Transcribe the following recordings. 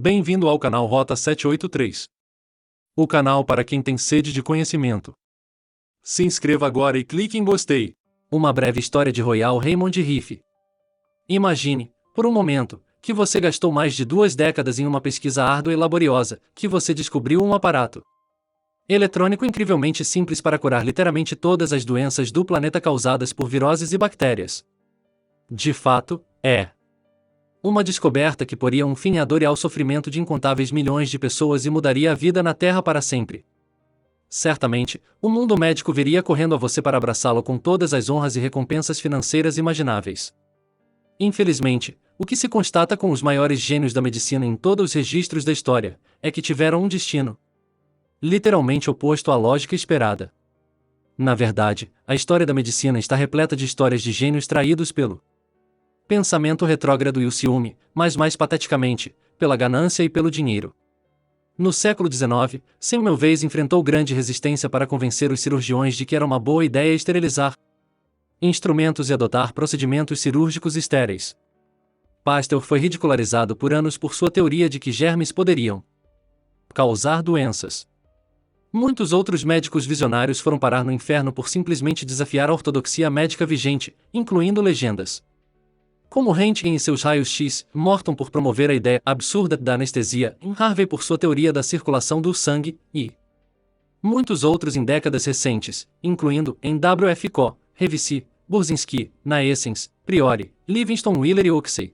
Bem-vindo ao canal Rota 783. O canal para quem tem sede de conhecimento. Se inscreva agora e clique em gostei. Uma breve história de Royal Raymond Rife. Imagine, por um momento, que você gastou mais de 2 décadas em uma pesquisa árdua e laboriosa, que você descobriu um aparato eletrônico incrivelmente simples para curar literalmente todas as doenças do planeta causadas por viroses e bactérias. De fato, é uma descoberta que poria um fim à dor e ao sofrimento de incontáveis milhões de pessoas e mudaria a vida na Terra para sempre. Certamente, o mundo médico viria correndo a você para abraçá-lo com todas as honras e recompensas financeiras imagináveis. Infelizmente, o que se constata com os maiores gênios da medicina em todos os registros da história, é que tiveram um destino literalmente oposto à lógica esperada. Na verdade, a história da medicina está repleta de histórias de gênios traídos pelo pensamento retrógrado e o ciúme, mas mais pateticamente, pela ganância e pelo dinheiro. No século XIX, Semmelweis enfrentou grande resistência para convencer os cirurgiões de que era uma boa ideia esterilizar instrumentos e adotar procedimentos cirúrgicos estéreis. Pasteur foi ridicularizado por anos por sua teoria de que germes poderiam causar doenças. Muitos outros médicos visionários foram parar no inferno por simplesmente desafiar a ortodoxia médica vigente, incluindo legendas como Röntgen em seus raios-X, Morton por promover a ideia absurda da anestesia, Harvey por sua teoria da circulação do sangue, e muitos outros em décadas recentes, incluindo em W.F. Coe, Revisi, Burzinski, Naessens, Priori, Livingston Wheeler e Oxey.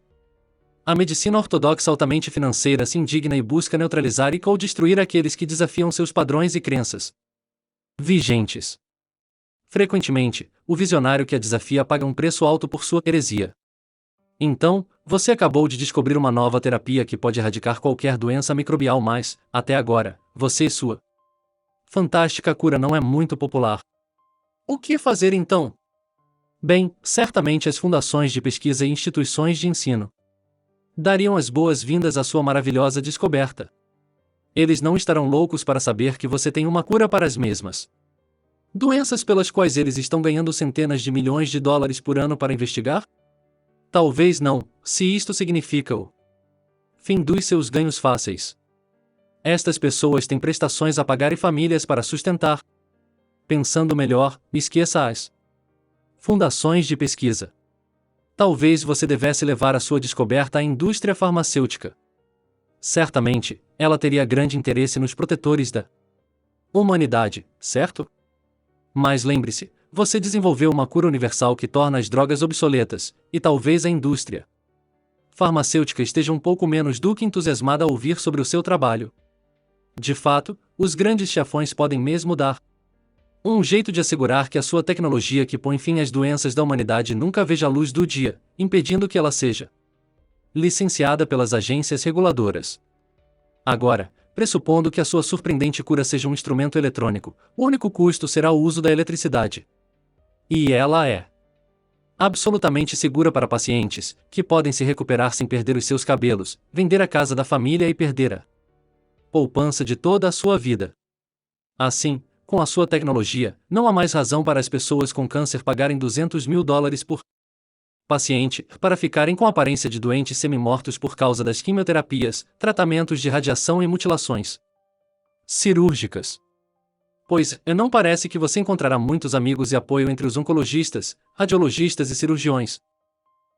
A medicina ortodoxa altamente financeira se indigna e busca neutralizar ou destruir aqueles que desafiam seus padrões e crenças vigentes. Frequentemente, o visionário que a desafia paga um preço alto por sua heresia. Então, você acabou de descobrir uma nova terapia que pode erradicar qualquer doença microbial, mas, até agora, você e sua fantástica cura não é muito popular. O que fazer então? Bem, certamente as fundações de pesquisa e instituições de ensino dariam as boas-vindas à sua maravilhosa descoberta. Eles não estarão loucos para saber que você tem uma cura para as mesmas doenças pelas quais eles estão ganhando centenas de milhões de dólares por ano para investigar? Talvez não, se isto significa o fim dos seus ganhos fáceis. Estas pessoas têm prestações a pagar e famílias para sustentar. Pensando melhor, esqueça as fundações de pesquisa. Talvez você devesse levar a sua descoberta à indústria farmacêutica. Certamente, ela teria grande interesse nos protetores da humanidade, certo? Mas lembre-se, você desenvolveu uma cura universal que torna as drogas obsoletas, e talvez a indústria farmacêutica esteja um pouco menos do que entusiasmada a ouvir sobre o seu trabalho. De fato, os grandes chefões podem mesmo dar um jeito de assegurar que a sua tecnologia que põe fim às doenças da humanidade nunca veja a luz do dia, impedindo que ela seja licenciada pelas agências reguladoras. Agora, pressupondo que a sua surpreendente cura seja um instrumento eletrônico, o único custo será o uso da eletricidade. E ela é absolutamente segura para pacientes, que podem se recuperar sem perder os seus cabelos, vender a casa da família e perder a poupança de toda a sua vida. Assim, com a sua tecnologia, não há mais razão para as pessoas com câncer pagarem $200 mil por paciente, para ficarem com aparência de doentes semi-mortos por causa das quimioterapias, tratamentos de radiação e mutilações cirúrgicas. Pois, não parece que você encontrará muitos amigos e apoio entre os oncologistas, radiologistas e cirurgiões,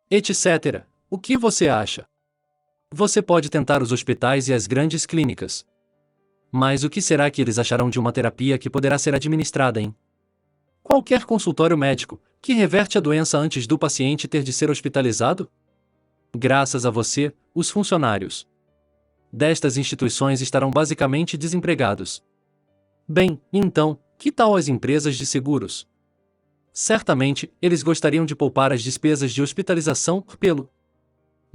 etc. O que você acha? Você pode tentar os hospitais e as grandes clínicas. Mas o que será que eles acharão de uma terapia que poderá ser administrada em qualquer consultório médico, que reverte a doença antes do paciente ter de ser hospitalizado? Graças a você, os funcionários destas instituições estarão basicamente desempregados. Bem, então, que tal as empresas de seguros? Certamente, eles gostariam de poupar as despesas de hospitalização, pelo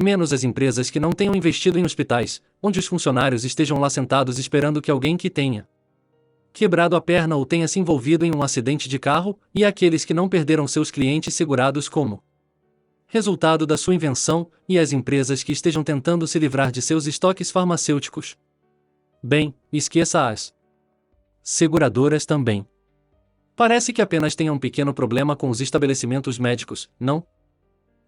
menos as empresas que não tenham investido em hospitais, onde os funcionários estejam lá sentados esperando que alguém que tenha quebrado a perna ou tenha se envolvido em um acidente de carro, e aqueles que não perderam seus clientes segurados como resultado da sua invenção, e as empresas que estejam tentando se livrar de seus estoques farmacêuticos. Bem, esqueça as seguradoras também. Parece que apenas tenha um pequeno problema com os estabelecimentos médicos, não?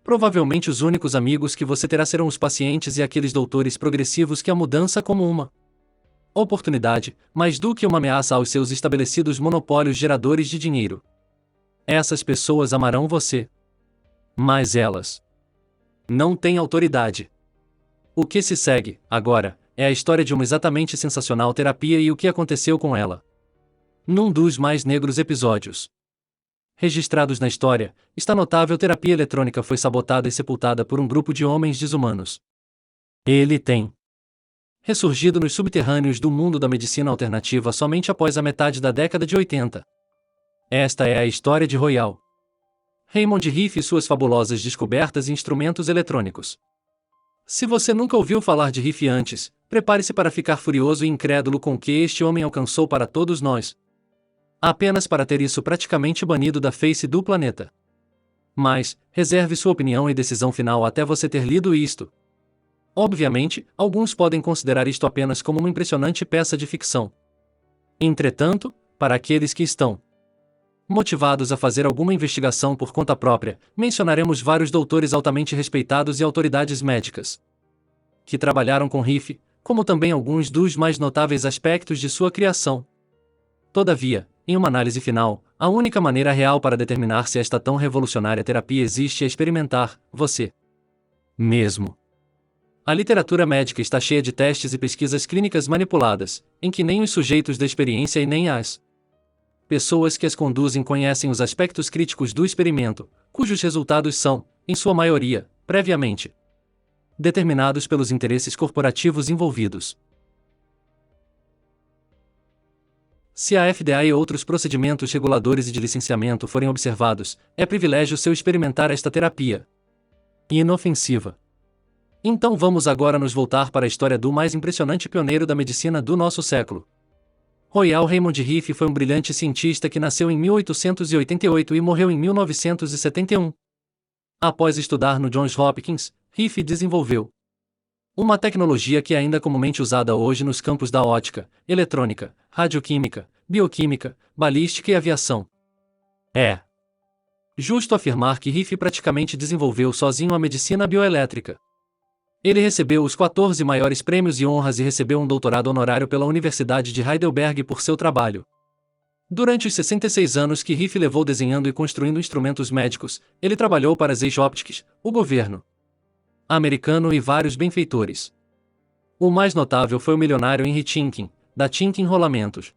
Provavelmente os únicos amigos que você terá serão os pacientes e aqueles doutores progressivos que a mudança como uma oportunidade, mais do que uma ameaça aos seus estabelecidos monopólios geradores de dinheiro. Essas pessoas amarão você. Mas elas não têm autoridade. O que se segue, agora, é a história de uma exatamente sensacional terapia e o que aconteceu com ela. Num dos mais negros episódios registrados na história, esta notável terapia eletrônica foi sabotada e sepultada por um grupo de homens desumanos. Ele tem ressurgido nos subterrâneos do mundo da medicina alternativa somente após a metade da década de 80. Esta é a história de Royal Raymond Rife e suas fabulosas descobertas e instrumentos eletrônicos. Se você nunca ouviu falar de Rife antes, prepare-se para ficar furioso e incrédulo com o que este homem alcançou para todos nós. Apenas para ter isso praticamente banido da face do planeta. Mas, reserve sua opinião e decisão final até você ter lido isto. Obviamente, alguns podem considerar isto apenas como uma impressionante peça de ficção. Entretanto, para aqueles que estão motivados a fazer alguma investigação por conta própria, mencionaremos vários doutores altamente respeitados e autoridades médicas que trabalharam com Rife, como também alguns dos mais notáveis aspectos de sua criação. Todavia, em uma análise final, a única maneira real para determinar se esta tão revolucionária terapia existe é experimentar, você mesmo. A literatura médica está cheia de testes e pesquisas clínicas manipuladas, em que nem os sujeitos da experiência e nem as pessoas que as conduzem conhecem os aspectos críticos do experimento, cujos resultados são, em sua maioria, previamente determinados pelos interesses corporativos envolvidos. Se a FDA e outros procedimentos reguladores e de licenciamento forem observados, é privilégio seu experimentar esta terapia inofensiva. Então vamos agora nos voltar para a história do mais impressionante pioneiro da medicina do nosso século. Royal Raymond Rife foi um brilhante cientista que nasceu em 1888 e morreu em 1971. Após estudar no Johns Hopkins, Rife desenvolveu uma tecnologia que é ainda comumente usada hoje nos campos da ótica, eletrônica, radioquímica, bioquímica, balística e aviação. É justo afirmar que Rife praticamente desenvolveu sozinho a medicina bioelétrica. Ele recebeu os 14 maiores prêmios e honras e recebeu um doutorado honorário pela Universidade de Heidelberg por seu trabalho. Durante os 66 anos que Rife levou desenhando e construindo instrumentos médicos, ele trabalhou para Zeiss Optics, o governo americano e vários benfeitores. O mais notável foi o milionário Henry Tinkin, da Tinkin Rolamentos.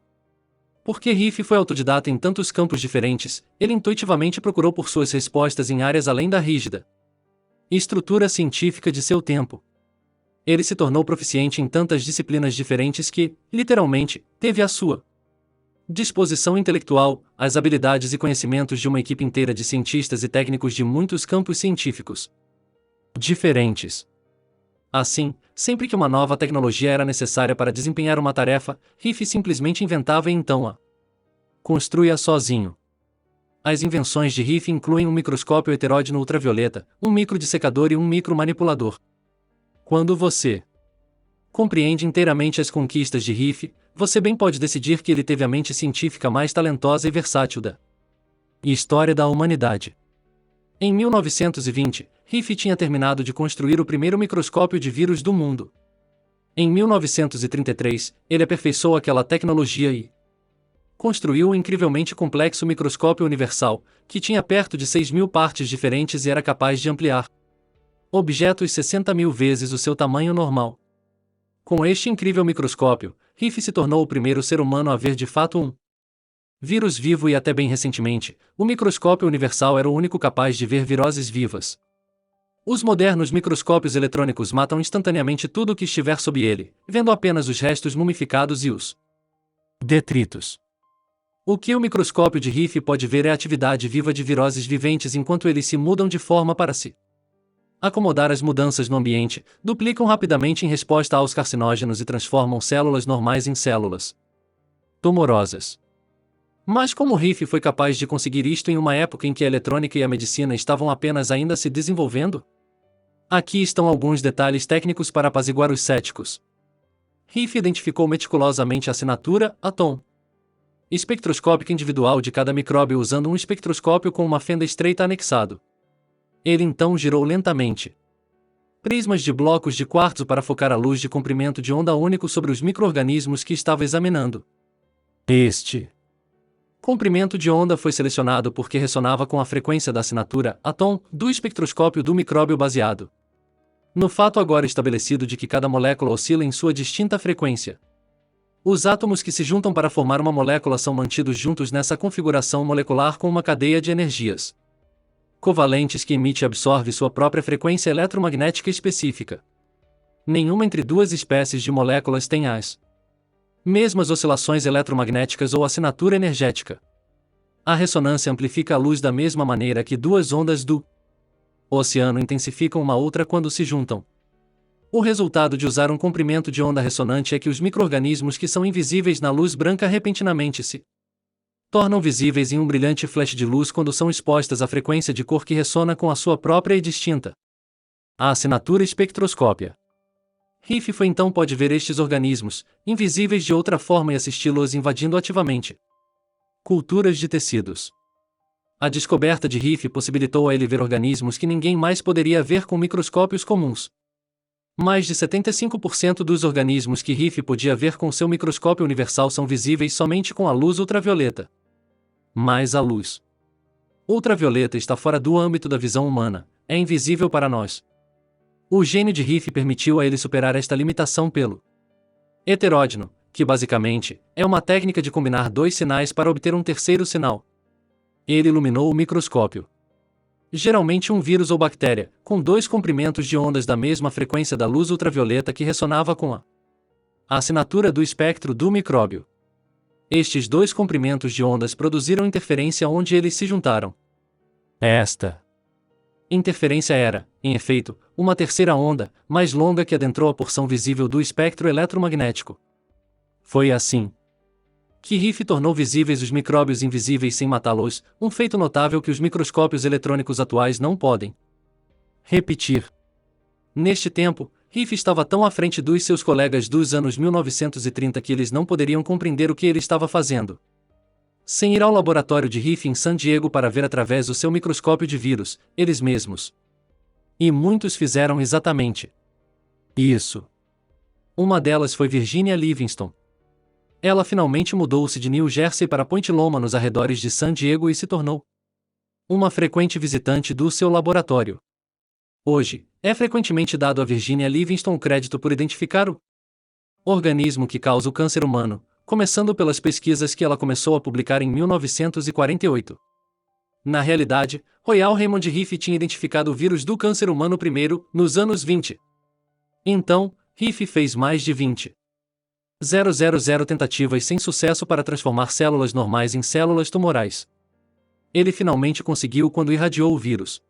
Porque Rife foi autodidata em tantos campos diferentes, ele intuitivamente procurou por suas respostas em áreas além da rígida estrutura científica de seu tempo. Ele se tornou proficiente em tantas disciplinas diferentes que, literalmente, teve à sua disposição intelectual, as habilidades e conhecimentos de uma equipe inteira de cientistas e técnicos de muitos campos científicos diferentes. Assim, sempre que uma nova tecnologia era necessária para desempenhar uma tarefa, Rife simplesmente inventava e então a construía sozinho. As invenções de Rife incluem um microscópio heteródino ultravioleta, um microdissecador e um micromanipulador. Quando você compreende inteiramente as conquistas de Rife, você bem pode decidir que ele teve a mente científica mais talentosa e versátil da história da humanidade. Em 1920, Rife tinha terminado de construir o primeiro microscópio de vírus do mundo. Em 1933, ele aperfeiçoou aquela tecnologia e construiu um incrivelmente complexo microscópio universal, que tinha perto de 6.000 partes diferentes e era capaz de ampliar objetos 60.000 vezes o seu tamanho normal. Com este incrível microscópio, Rife se tornou o primeiro ser humano a ver de fato um vírus vivo e até bem recentemente, o microscópio universal era o único capaz de ver viroses vivas. Os modernos microscópios eletrônicos matam instantaneamente tudo o que estiver sob ele, vendo apenas os restos mumificados e os detritos. O que o microscópio de Rife pode ver é a atividade viva de viroses viventes enquanto eles se mudam de forma para se acomodar às mudanças no ambiente, duplicam rapidamente em resposta aos carcinógenos e transformam células normais em células tumorosas. Mas como Rife foi capaz de conseguir isto em uma época em que a eletrônica e a medicina estavam apenas ainda se desenvolvendo? Aqui estão alguns detalhes técnicos para apaziguar os céticos. Rife identificou meticulosamente a assinatura, a tom espectroscópica individual de cada micróbio usando um espectroscópio com uma fenda estreita anexado. Ele então girou lentamente prismas de blocos de quartzo para focar a luz de comprimento de onda único sobre os micro-organismos que estava examinando. Este comprimento de onda foi selecionado porque ressonava com a frequência da assinatura ATOM do espectroscópio do micróbio baseado no fato agora estabelecido de que cada molécula oscila em sua distinta frequência. Os átomos que se juntam para formar uma molécula são mantidos juntos nessa configuração molecular com uma cadeia de energias covalentes que emite e absorve sua própria frequência eletromagnética específica. Nenhuma entre duas espécies de moléculas tem as mesmas oscilações eletromagnéticas ou assinatura energética. A ressonância amplifica a luz da mesma maneira que duas ondas do oceano intensificam uma outra quando se juntam. O resultado de usar um comprimento de onda ressonante é que os micro-organismos que são invisíveis na luz branca repentinamente se tornam visíveis em um brilhante flash de luz quando são expostas à frequência de cor que ressona com a sua própria e distinta. A assinatura espectroscópia. Riff foi então pode ver estes organismos, invisíveis de outra forma e assisti-los invadindo ativamente culturas de tecidos. A descoberta de Riff possibilitou a ele ver organismos que ninguém mais poderia ver com microscópios comuns. Mais de 75% dos organismos que Riff podia ver com seu microscópio universal são visíveis somente com a luz ultravioleta. Mas a luz ultravioleta está fora do âmbito da visão humana, é invisível para nós. O gênio de Riff permitiu a ele superar esta limitação pelo heteródino, que basicamente é uma técnica de combinar dois sinais para obter um terceiro sinal. Ele iluminou o microscópio. Geralmente um vírus ou bactéria, com dois comprimentos de ondas da mesma frequência da luz ultravioleta que ressonava com a assinatura do espectro do micróbio. Estes dois comprimentos de ondas produziram interferência onde eles se juntaram. Esta interferência era, em efeito, uma terceira onda, mais longa que adentrou a porção visível do espectro eletromagnético. Foi assim que Riff tornou visíveis os micróbios invisíveis sem matá-los, um feito notável que os microscópios eletrônicos atuais não podem repetir. Neste tempo, Riff estava tão à frente dos seus colegas dos anos 1930 que eles não poderiam compreender o que ele estava fazendo. Sem ir ao laboratório de Riff em San Diego para ver através do seu microscópio de vírus, eles mesmos. E muitos fizeram exatamente isso. Uma delas foi Virginia Livingston. Ela finalmente mudou-se de New Jersey para Point Loma nos arredores de San Diego e se tornou uma frequente visitante do seu laboratório. Hoje, é frequentemente dado a Virginia Livingston o crédito por identificar o organismo que causa o câncer humano, começando pelas pesquisas que ela começou a publicar em 1948. Na realidade, Royal Raymond Riff tinha identificado o vírus do câncer humano primeiro, nos anos 20. Então, Riff fez mais de 20,000 tentativas sem sucesso para transformar células normais em células tumorais. Ele finalmente conseguiu quando irradiou o vírus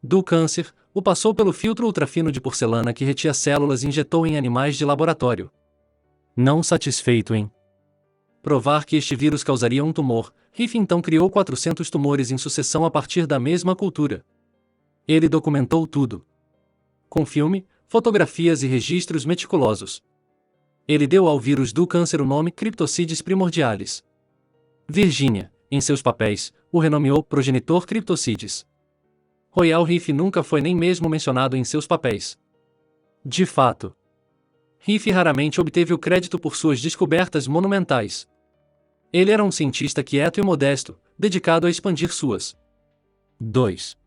do câncer, o passou pelo filtro ultrafino de porcelana que retia células e injetou em animais de laboratório. Não satisfeito em provar que este vírus causaria um tumor, Riff então criou 400 tumores em sucessão a partir da mesma cultura. Ele documentou tudo com filme, fotografias e registros meticulosos. Ele deu ao vírus do câncer o nome Cryptocides primordialis. Virginia, em seus papéis, o renomeou progenitor Cryptocides. Royal Riff nunca foi nem mesmo mencionado em seus papéis. De fato, Riff raramente obteve o crédito por suas descobertas monumentais. Ele era um cientista quieto e modesto, dedicado a expandir suas 2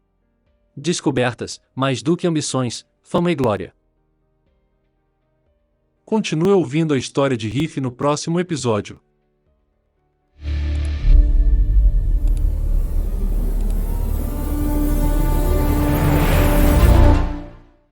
descobertas, mais do que ambições, fama e glória. Continue ouvindo a história de Riff no próximo episódio.